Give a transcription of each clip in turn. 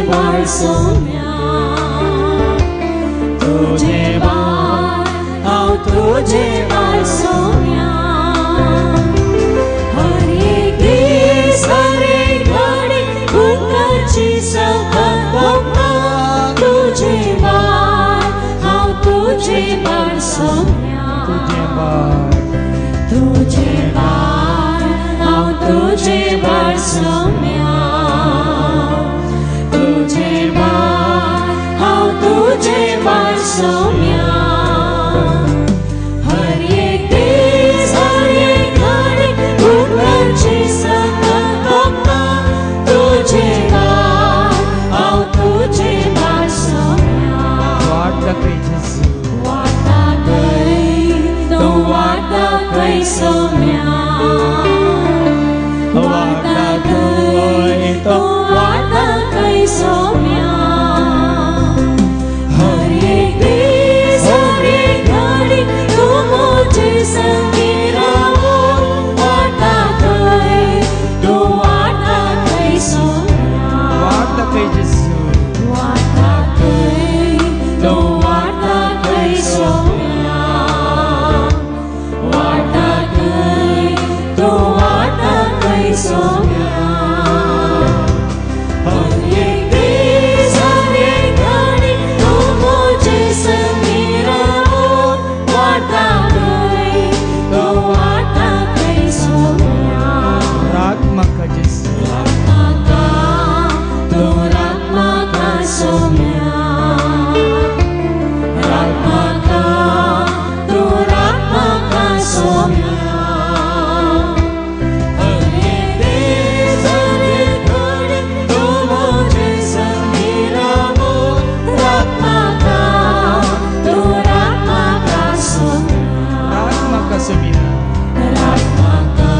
बाळ सोम्या तुझे बाळ हांव तुझे बाळ सोम्या हर एक दीस हर एक घडी उंदरची सकत भोगता तुझे बाळ हांव तुझे बाळ सोम्या तुझे बाळ हांव तुझे बाळ सोम्या तुझे बाळ हांव तुझे बाळ सोम्या हर एक दीस हर एक घडी उंदरची सकत भोगता तुझे बाळ हांव तुझे बाळ सोम्या वाटा खंय जेजू वाटा खंय तो वाटा खंय सोम्या वाटा खंय तो वाटा खंय सोम्या हर एक दीस हर एक घडी तू मुझे संगी राहो वाटा खंय तो वाटा खंय सोम्या वाटा खंय जेजू वाटा खंय तो वाटा खंय सोम्या वाटा खंय तो वाटा खंय सोम्या हर एक दीस हर एक घडी तू मुझे संगी राहो वाटा खंय तो वाटा खंय सोम्या रात म्हाका जेजू म्हाका तो रात म्हाका सोम्या रात म्हाका तो रात म्हाका सोम्या हर एक दीस हर एक घडी तू मुझे संगी राहो रात म्हाका तो रात म्हाका सोम्या रात म्हाका सोम्या रात म्हाका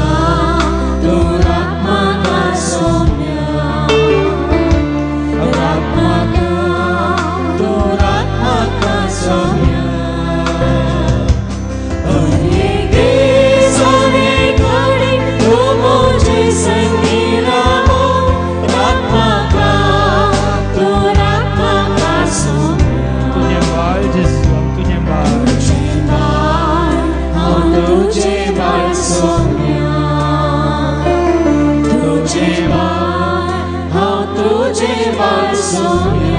तो रात म्हाका सोम्या रात म्हाका तो रात म्हाका सोम्या हर एक दीस हर एक घडी तू मुझे संगी राहो रात म्हाका तो रात म्हाका सोम्या तुझे बाळ जेजू हांव तुझे बाळ तुझे बाळ हांव तुझे बाळ सोम्या तुझे बाळ हांव तुझे बाळ सोम्या